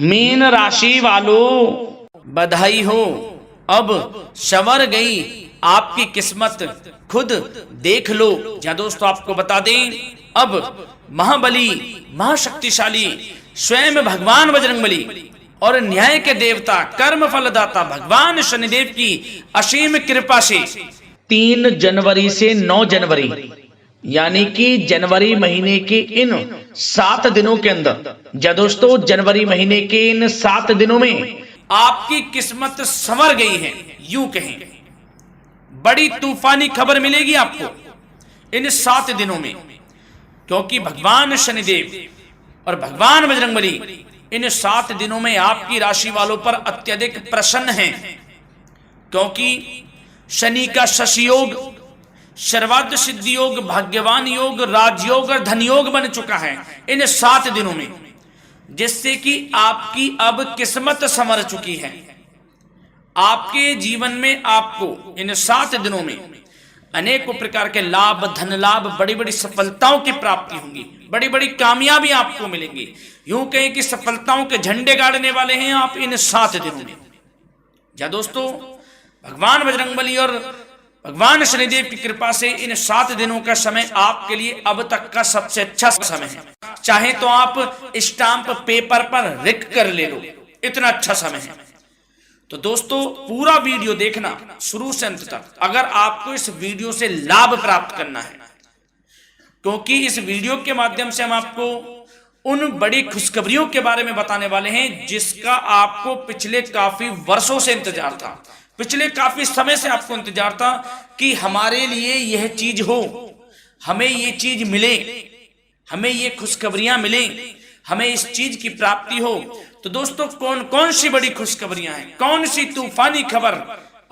Mean राशि वालों बधाई हो, अब संवर गई आपकी किस्मत, खुद देख लो। या दोस्तों आपको बता दें, अब महाबली महाशक्तिशाली स्वयं भगवान बजरंगबली और न्याय के देवता कर्म फलदाता भगवान शनिदेव की असीम कृपा से 3 जनवरी से 9 जनवरी यानी कि जनवरी महीने के इन 7 दिनों के अंदर, या दोस्तों जनवरी महीने के इन 7 दिनों में आपकी किस्मत संवर गई है। यूं कहें बड़ी तूफानी खबर मिलेगी आपको इन 7 दिनों में, क्योंकि भगवान शनिदेव और भगवान बजरंगबली इन 7 दिनों में आपकी राशि वालों पर अत्यधिक प्रसन्न हैं, क्योंकि शनि का शशि योग, सर्वार्थ सिद्धि योग, भाग्यवान योग, राजयोग और धन योग बन चुका है इन 7 दिनों में, जिससे कि आपकी अब किस्मत संवर चुकी है। आपके जीवन में आपको इन 7 दिनों में अनेकों प्रकार के लाभ, धन लाभ, बड़ी बड़ी सफलताओं की प्राप्ति होंगी, बड़ी बड़ी कामयाबी आपको मिलेंगी। यूं कहें कि सफलताओं के झंडे गाड़ने वाले हैं आप इन 7 दिनों में। या दोस्तों भगवान बजरंगबली और भगवान शनिदेव की कृपा से इन 7 दिनों का समय आपके लिए अब तक का सबसे अच्छा समय है। चाहे तो आप स्टाम्प पेपर पर लिख कर ले लो, इतना अच्छा समय है। तो दोस्तों पूरा वीडियो देखना शुरू से अंत तक, अगर आपको इस वीडियो से लाभ प्राप्त करना है, क्योंकि इस वीडियो के माध्यम से हम आपको उन बड़ी खुशखबरियों के बारे में बताने वाले हैं जिसका आपको पिछले काफी वर्षों से इंतजार था, पिछले काफी समय से आपको इंतजार था कि हमारे लिए यह चीज हो, हमें ये चीज मिले, हमें ये खुशखबरियां मिले, हमें इस चीज की प्राप्ति हो। तो दोस्तों कौन कौन सी बड़ी खुशखबरियां हैं, कौन सी तूफानी खबर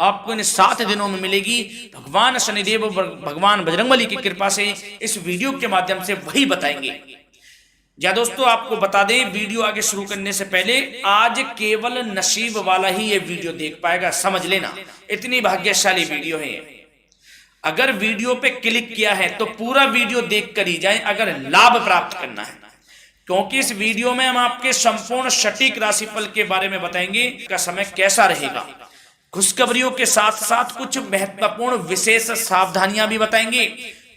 आपको इन 7 दिनों में मिलेगी, भगवान शनिदेव और भगवान बजरंगबली की कृपा से इस वीडियो के माध्यम से वही बताएंगे। या दोस्तों आपको बता दें, वीडियो आगे शुरू करने से पहले आज केवल नसीब वाला ही ये वीडियो देख पाएगा, समझ लेना, इतनी भाग्यशाली वीडियो है। अगर वीडियो पे क्लिक किया है तो पूरा वीडियो देख कर ही जाए अगर लाभ प्राप्त करना है, क्योंकि इस वीडियो में हम आपके संपूर्ण सटीक राशिफल के बारे में बताएंगे का समय कैसा रहेगा। खुशखबरियों के साथ साथ कुछ महत्वपूर्ण विशेष सावधानियां भी बताएंगे,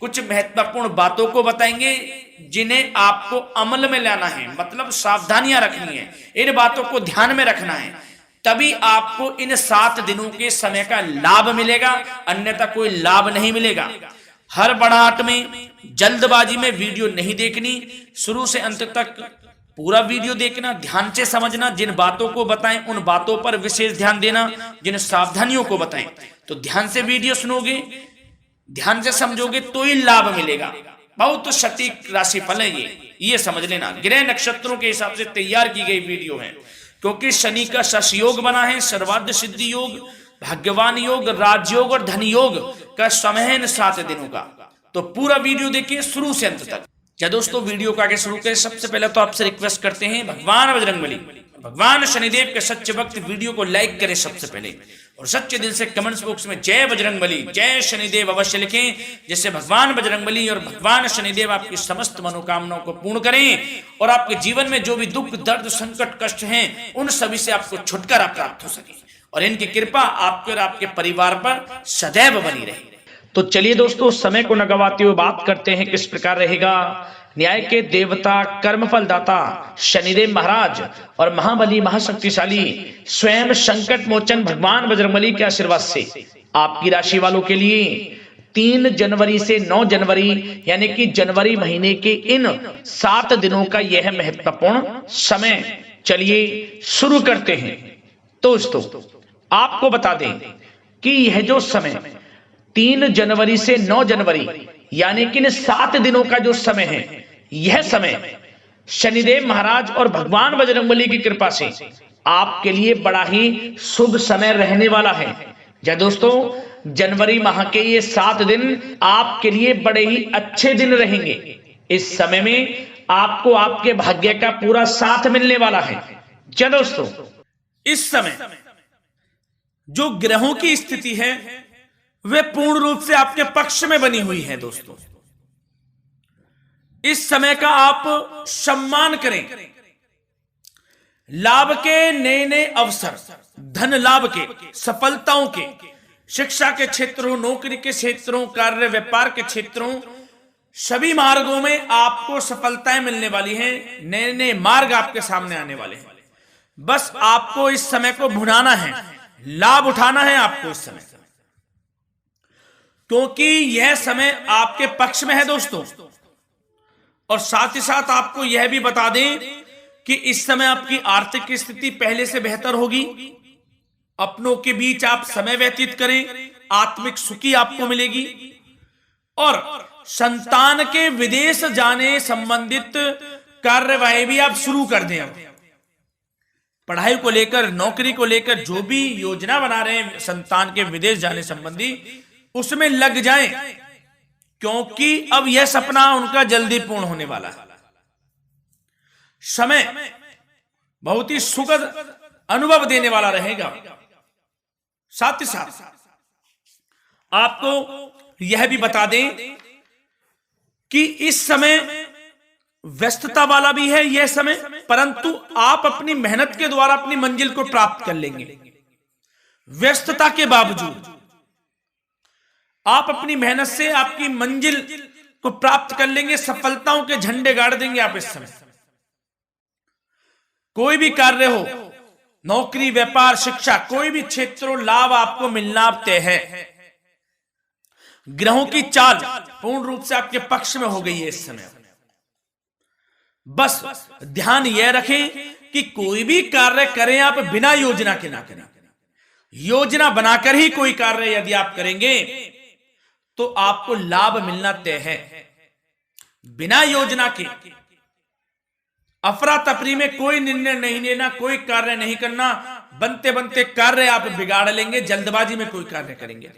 कुछ महत्वपूर्ण बातों को बताएंगे जिन्हें आपको अमल में लाना है, मतलब सावधानियां रखनी है, इन बातों को ध्यान में रखना है, तभी आपको इन 7 दिनों के समय का लाभ मिलेगा, अन्यथा कोई लाभ नहीं मिलेगा। हड़बड़ाहट में, जल्दबाजी में वीडियो नहीं देखनी, शुरू से अंत तक पूरा वीडियो देखना, ध्यान से समझना, जिन बातों को बताएं उन बातों पर विशेष ध्यान देना, जिन सावधानियों को बताएं तो ध्यान से वीडियो सुनोगे, ध्यान से समझोगे तो ही लाभ मिलेगा। बहुत तो सटीक राशिफल है ये समझ लेना, ग्रह नक्षत्रों के हिसाब से तैयार की गई वीडियो है, क्योंकि शनि का शश योग बना है, सर्वार्थ सिद्धि योग, भाग्यवान योग, राजयोग और धन योग का समय है इन 7 दिनों का। तो पूरा वीडियो देखिए शुरू से अंत तक। क्या दोस्तों वीडियो को आगे शुरू करें, सबसे पहले तो आपसे रिक्वेस्ट करते हैं, भगवान बजरंगबली भगवान शनिदेव के सच्चे भक्त वीडियो को लाइक करें सबसे पहले, और सच्चे दिल से कमेंट्स बॉक्स में जय बजरंगबली जय शनिदेव अवश्य लिखें, जिससे भगवान बजरंगबली और भगवान शनिदेव आपकी समस्त मनोकामनाओं को पूर्ण करें और आपके जीवन में जो भी दुख, दर्द, संकट, कष्ट हैं उन सभी से आपको छुटकारा प्राप्त हो सके और इनकी कृपा आपके और आपके परिवार पर सदैव बनी रहे। तो चलिए दोस्तों समय को न गवाते हुए बात करते हैं किस प्रकार रहेगा न्याय के देवता, कर्मफल दाता शनिदेव महाराज और महाबली महाशक्तिशाली स्वयं संकट मोचन भगवान बजरंगबली के आशीर्वाद से आपकी राशि वालों के लिए 3 जनवरी से 9 जनवरी यानी कि जनवरी महीने के इन 7 दिनों का यह महत्वपूर्ण समय। चलिए शुरू करते हैं। दोस्तों आपको बता दें कि यह जो समय 3 जनवरी से 9 जनवरी यानी कि 7 दिनों का जो समय है, यह समय शनिदेव महाराज और भगवान बजरंगबली की कृपा से आपके लिए बड़ा ही शुभ समय रहने वाला है। या दोस्तों जनवरी माह के ये 7 दिन आपके लिए बड़े ही अच्छे दिन रहेंगे। इस समय में आपको आपके भाग्य का पूरा साथ मिलने वाला है। या दोस्तों इस समय जो ग्रहों की स्थिति है वे पूर्ण रूप से आपके पक्ष में बनी हुई है। दोस्तों इस समय का आप सम्मान करें, लाभ के नए नए अवसर, धन लाभ के, सफलताओं के, शिक्षा के क्षेत्रों, नौकरी के क्षेत्रों, कार्य व्यापार के क्षेत्रों, सभी मार्गों में आपको सफलताएं मिलने वाली हैं। नए नए मार्ग आपके सामने आने वाले हैं। बस आपको इस समय को भुनाना है, लाभ उठाना है आपको इस समय, क्योंकि यह समय आपके पक्ष में है दोस्तों। और साथ ही साथ आपको यह भी बता दें कि इस समय आपकी आर्थिक स्थिति पहले से बेहतर होगी। अपनों के बीच आप समय व्यतीत करें, आत्मिक सुखी आपको मिलेगी। और संतान के विदेश जाने संबंधित कार्यवाही भी आप शुरू कर दें। अब पढ़ाई को लेकर, नौकरी को लेकर जो भी योजना बना रहे हैं संतान के विदेश जाने संबंधी, उसमें लग जाएं, क्योंकि अब यह सपना उनका जल्दी पूर्ण होने वाला है। समय बहुत ही सुखद अनुभव देने वाला रहेगा। साथ ही साथ आपको यह भी बता दें कि इस समय व्यस्तता वाला भी है यह समय, परंतु आप अपनी मेहनत के द्वारा अपनी मंजिल को प्राप्त कर लेंगे। व्यस्तता के बावजूद आप अपनी मेहनत से आपकी मंजिल को प्राप्त कर लेंगे। सफलताओं के झंडे गाड़ देंगे आप इस समय। कोई भी कार्य हो, नौकरी, व्यापार, शिक्षा, कोई भी क्षेत्रों, लाभ आपको मिलना तय है। ग्रहों की चाल पूर्ण रूप से आपके पक्ष में हो गई है इस समय। बस ध्यान यह रखें कि कोई भी कार्य करें आप बिना योजना के ना करें। योजना बनाकर ही कोई कार्य यदि आप करेंगे तो आपको लाभ मिलना तय है। बिना योजना के अफरा तफरी में कोई निर्णय नहीं लेना, कोई कार्य नहीं करना। बनते बनते कार्य आप बिगाड़ लेंगे, जल्दबाजी में कोई कार्य करेंगे।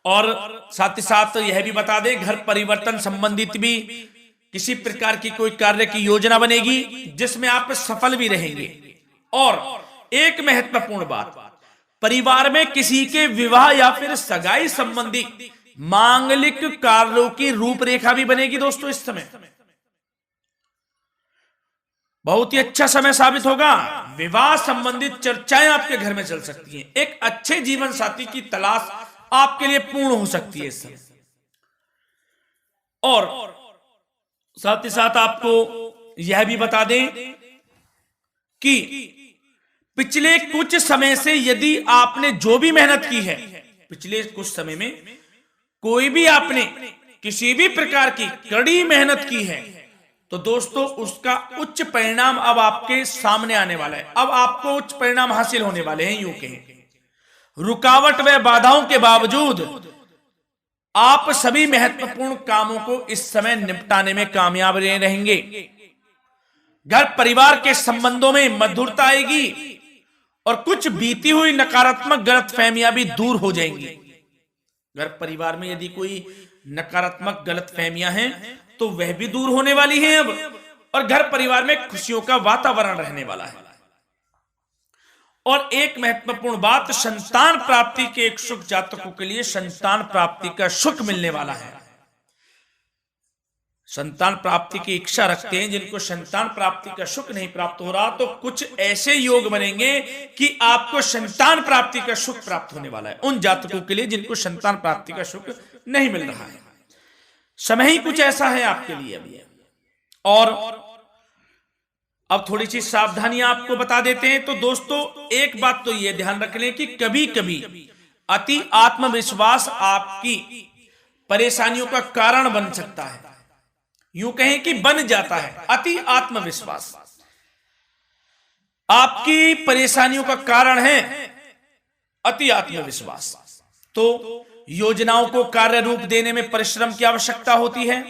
और साथ ही साथ यह भी बता दें, घर परिवर्तन संबंधित भी किसी प्रकार की कोई कार्य की योजना बनेगी जिसमें आप सफल भी रहेंगे। और एक महत्वपूर्ण बात, परिवार में किसी के विवाह या फिर सगाई संबंधी मांगलिक कार्यों की रूपरेखा भी बनेगी दोस्तों इस समय। बहुत ही अच्छा समय साबित होगा। विवाह संबंधित चर्चाएं आपके घर में चल सकती हैं। एक अच्छे जीवन साथी की तलाश आपके लिए पूर्ण हो सकती है इस समय। और साथ ही साथ आपको यह भी बता दें कि पिछले कुछ समय से यदि आपने जो भी मेहनत की है, पिछले कुछ समय में कोई भी आपने किसी भी प्रकार की कड़ी मेहनत की है, तो दोस्तों उसका उच्च परिणाम अब आपके सामने आने वाला है। अब आपको उच्च परिणाम हासिल होने वाले हैं। यूं कहें, रुकावट व बाधाओं के बावजूद आप सभी महत्वपूर्ण कामों को इस समय निपटाने में कामयाब रहेंगे। घर परिवार के संबंधों में मधुरता आएगी और कुछ बीती हुई नकारात्मक गलतफहमियां भी दूर हो जाएंगी। घर परिवार में यदि कोई नकारात्मक गलतफहमियां हैं तो वह भी दूर होने वाली हैं अब, और घर परिवार में खुशियों का वातावरण रहने वाला है। और एक महत्वपूर्ण बात, संतान प्राप्ति के इच्छुक जातकों के लिए संतान प्राप्ति का सुख मिलने वाला है। संतान प्राप्ति की इच्छा रखते हैं जिनको संतान प्राप्ति का सुख नहीं प्राप्त हो रहा, तो कुछ ऐसे योग बनेंगे कि आपको संतान प्राप्ति का सुख प्राप्त होने वाला है। उन जातकों के लिए जिनको संतान प्राप्ति का सुख नहीं मिल रहा है, समय ही कुछ ऐसा है आपके लिए अभी। और अब थोड़ी सी सावधानियां आपको बता देते हैं। तो दोस्तों एक बात तो यह ध्यान रख लें कि कभी कभी अति आत्मविश्वास आपकी परेशानियों का कारण बन सकता है। यूं कहें कि बन जाता है। अति आत्मविश्वास आपकी परेशानियों का कारण है। अति आत्मविश्वास तो योजनाओं को कार्य रूप देने में परिश्रम की आवश्यकता होती है।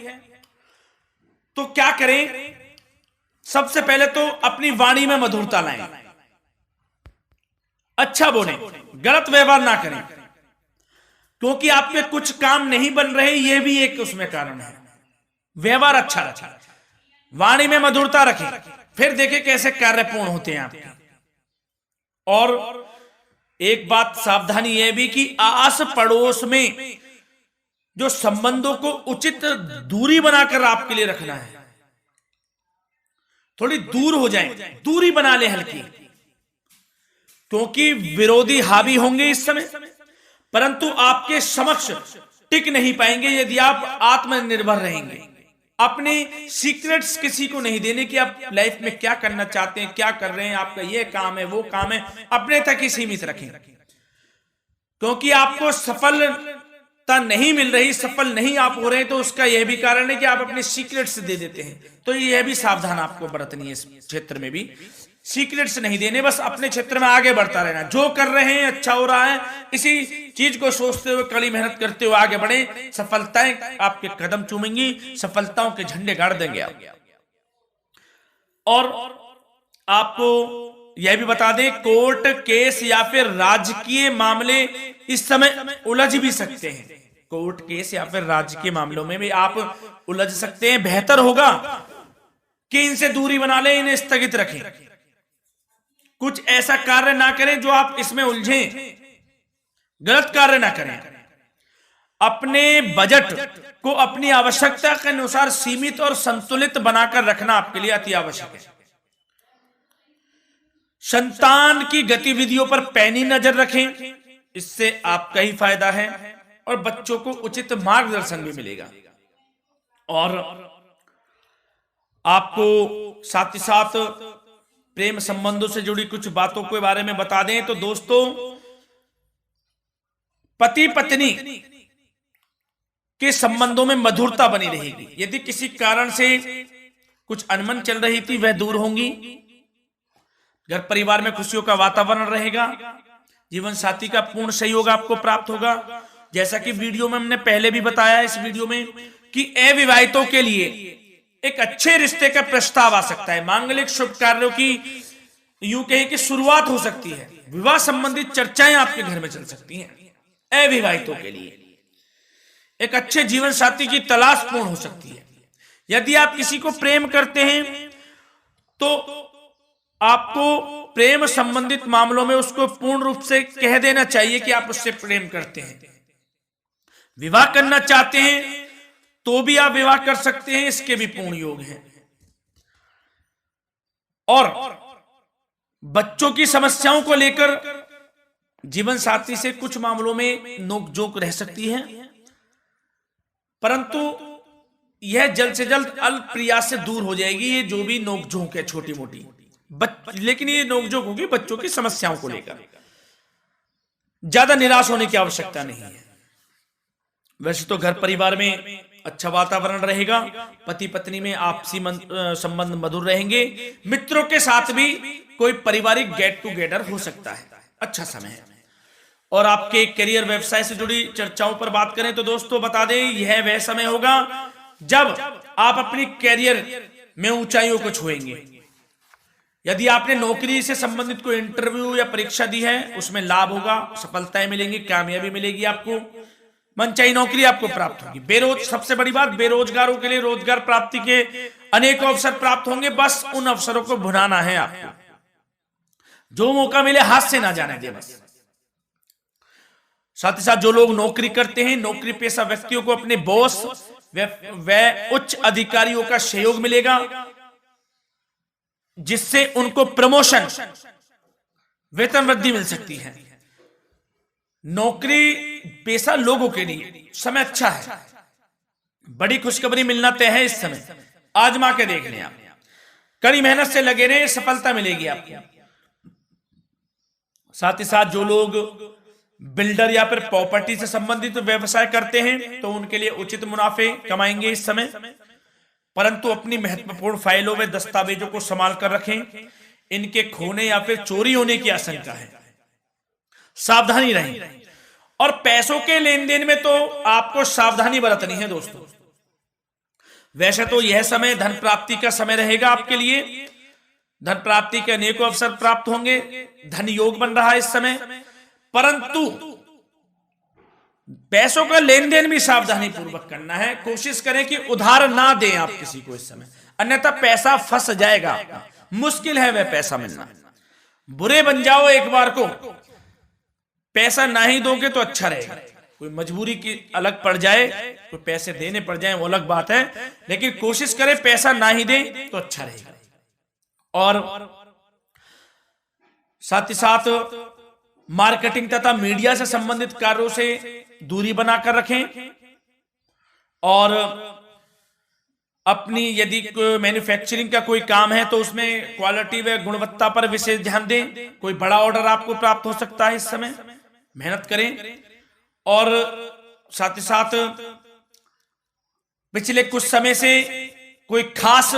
तो क्या करें? सबसे पहले तो अपनी वाणी में मधुरता लाएं, अच्छा बोलें, गलत व्यवहार ना करें, क्योंकि आपके कुछ काम नहीं बन रहे, यह भी एक उसमें कारण है। व्यवहार अच्छा रखें, वाणी में मधुरता रखें, फिर देखें कैसे कार्य पूर्ण होते हैं आपके। और एक बात सावधानी यह भी कि आस पड़ोस में जो संबंधों को उचित दूरी बनाकर आपके लिए रखना है। थोड़ी दूर हो जाएं, दूरी बना ले हल्की, क्योंकि विरोधी हावी होंगे इस समय, परंतु आपके समक्ष टिक नहीं पाएंगे यदि आप आत्मनिर्भर रहेंगे। अपने सीक्रेट्स किसी को नहीं देने कि आप लाइफ में क्या करना चाहते हैं, क्या कर रहे हैं, आपका ये काम है, वो काम है, अपने तक ही सीमित रखें। क्योंकि आपको सफलता नहीं मिल रही, सफल नहीं आप हो रहे, तो उसका यह भी कारण है कि आप अपने सीक्रेट्स दे देते हैं। तो यह भी सावधान आपको बरतनी है, इस क्षेत्र में भी सीक्रेट्स नहीं देने, बस अपने क्षेत्र में आगे बढ़ता रहना। जो कर रहे हैं अच्छा हो रहा है, इसी चीज को सोचते हुए कड़ी मेहनत करते हुए आगे बढ़े। सफलताएं आपके कदम चूमेंगी, सफलताओं के झंडे गाड़ देंगे आप। और आपको यह भी बता दें, कोर्ट केस या फिर राजकीय मामले इस समय उलझ भी सकते हैं। कोर्ट केस या फिर राजकीय मामलों में भी आप उलझ सकते हैं। बेहतर होगा कि इनसे दूरी बना लें, इन्हें स्थगित रखें, कुछ ऐसा कार्य ना करें जो आप इसमें उलझें, गलत कार्य ना करें। अपने बजट को अपनी आवश्यकता के अनुसार सीमित और संतुलित बनाकर रखना आपके लिए अति आवश्यक है। संतान की गतिविधियों पर पैनी नजर रखें, इससे आपका ही फायदा है और बच्चों को उचित मार्गदर्शन भी मिलेगा। और आपको साथ ही साथ प्रेम संबंधों से जुड़ी कुछ बातों के बारे में बता दें तो दोस्तों, पति पत्नी के संबंधों में मधुरता बनी रहेगी। यदि किसी कारण से कुछ अनबन चल रही थी वह दूर होंगी। घर परिवार में खुशियों का वातावरण रहेगा। जीवन साथी का पूर्ण सहयोग आपको प्राप्त होगा। जैसा कि वीडियो में हमने पहले भी बताया इस वीडियो में कि अविवाहितों के लिए एक अच्छे रिश्ते का प्रस्ताव आ सकता है। मांगलिक शुभ कार्यों की यूं कहें कि शुरुआत हो सकती है। विवाह संबंधित चर्चाएं आपके घर में चल सकती हैं। अविवाहितों के लिए एक अच्छे जीवन साथी की तलाश पूर्ण हो सकती है। यदि आप किसी को प्रेम करते हैं तो आपको प्रेम संबंधित मामलों में उसको पूर्ण रूप से कह देना चाहिए कि आप उससे प्रेम करते हैं। विवाह करना चाहते हैं तो भी आप विवाह कर सकते हैं, इसके भी पूर्ण योग हैं। और बच्चों की समस्याओं को लेकर जीवन साथी से कुछ मामलों में नोकझोंक रह सकती है, परंतु यह जल्द से जल्द अल्प प्रयास से दूर हो जाएगी। ये जो भी नोकझोंक है छोटी मोटी, लेकिन ये नोकझोंक होगी बच्चों की समस्याओं को लेकर। ज्यादा निराश होने की आवश्यकता नहीं है। वैसे तो घर परिवार में अच्छा वातावरण रहेगा। पति पत्नी में आपसी संबंध मधुर रहेंगे। मित्रों के साथ भी कोई पारिवारिक गेट टुगेदर हो सकता है। अच्छा समय है। और आपके करियर व्यवसाय से जुड़ी चर्चाओं पर बात करें तो दोस्तों बता दें, यह वह समय होगा जब आप अपनी करियर में ऊंचाइयों को छुएंगे। यदि आपने नौकरी से संबंधित कोई इंटरव्यू या परीक्षा दी है, उसमें लाभ होगा, सफलताएं मिलेंगी, कामयाबी मिलेगी, आपको मनचाही नौकरी आपको प्राप्त होगी। सबसे बड़ी बात, बेरोजगारों के लिए रोजगार प्राप्ति के अनेक अवसर प्राप्त होंगे। बस उन अवसरों को भुनाना है आपको। जो मौका मिले हाथ से ना जाने दे बस। साथ ही साथ जो लोग नौकरी करते हैं, नौकरी पेशा व्यक्तियों को अपने बॉस व उच्च अधिकारियों का सहयोग मिलेगा, जिससे उनको प्रमोशन, वेतन वृद्धि मिल सकती है। नौकरी पेशा लोगों के लिए समय अच्छा है। बड़ी खुशखबरी मिलना तय है इस समय। आजमा के देख लें आप। कड़ी मेहनत से लगे रहे, सफलता मिलेगी आपको। साथ ही साथ जो लोग बिल्डर या फिर प्रॉपर्टी से संबंधित व्यवसाय करते हैं तो उनके लिए उचित मुनाफे कमाएंगे इस समय, परंतु अपनी महत्वपूर्ण फाइलों में दस्तावेजों को संभाल कर रखें। इनके खोने या फिर चोरी होने की आशंका है, सावधानी रहें। और पैसों के लेन देन में तो आपको सावधानी बरतनी है दोस्तों। वैसे तो यह समय धन प्राप्ति का समय रहेगा आपके लिए। धन प्राप्ति के अनेकों अवसर प्राप्त होंगे। धन योग बन रहा है इस समय, परंतु पैसों का लेन देन भी सावधानी पूर्वक करना है। कोशिश करें कि उधार ना दें आप किसी को इस समय, अन्यथा पैसा फंस जाएगा आपका। मुश्किल है वह पैसा मिलना। बुरे बन जाओ एक बार को, पैसा ना ही दोगे तो अच्छा रहेगा। कोई मजबूरी की अलग पड़ जाए, कोई पैसे देने पड़ जाए वो अलग बात है, लेकिन कोशिश करें पैसा ना ही दें तो अच्छा रहेगा। और साथ ही साथ मार्केटिंग तथा मीडिया से संबंधित कार्यों से दूरी बनाकर रखें और अपनी यदि मैन्युफैक्चरिंग का कोई काम है तो उसमें क्वालिटी व गुणवत्ता पर विशेष ध्यान दें। कोई बड़ा ऑर्डर आपको प्राप्त हो सकता है इस समय, मेहनत करें। और साथ ही साथ पिछले कुछ समय से कोई खास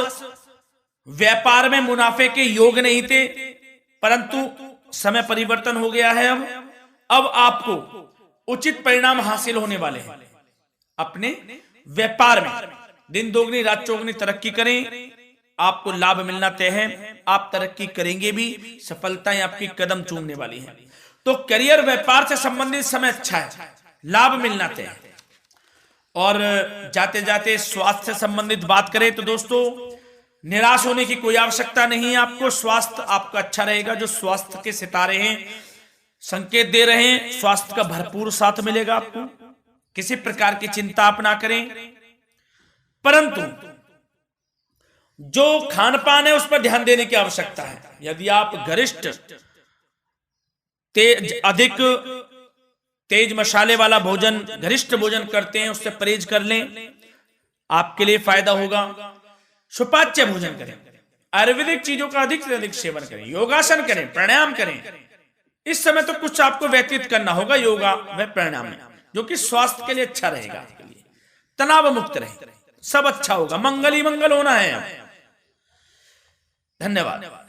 व्यापार में मुनाफे के योग नहीं थे, परंतु समय परिवर्तन हो गया है। अब आपको उचित परिणाम हासिल होने वाले हैं। अपने व्यापार में दिन दोगुनी रात चौगुनी तरक्की करें, आपको लाभ मिलना तय है। आप तरक्की करेंगे भी, सफलताएं आपकी कदम चूमने वाली हैं। तो करियर व्यापार से संबंधित समय अच्छा है, लाभ मिलना तय है। और जाते जाते स्वास्थ्य से संबंधित बात करें तो दोस्तों निराश होने की कोई आवश्यकता नहीं है। आपको स्वास्थ्य आपका अच्छा रहेगा। जो स्वास्थ्य के सितारे हैं संकेत दे रहे हैं, स्वास्थ्य का भरपूर साथ मिलेगा आपको। किसी प्रकार की चिंता आप ना करें, परंतु जो खान पान है उस पर ध्यान देने की आवश्यकता है। यदि आप गरिष्ठ अधिक तेज मसाले वाला भोजन, गरिष्ठ भोजन करते हैं, उससे परहेज कर लें, आपके लिए फायदा होगा। सुपाच्य भोजन करें, आयुर्वेदिक चीजों का अधिक से अधिक सेवन करें, योगासन करें, प्राणायाम करें। इस समय तो कुछ आपको व्यतीत करना होगा योगा व प्राणायाम में, जो कि स्वास्थ्य के लिए अच्छा रहेगा, आपके लिए तनाव मुक्त रहे, सब अच्छा होगा। मंगल ही मंगल होना है। धन्यवाद।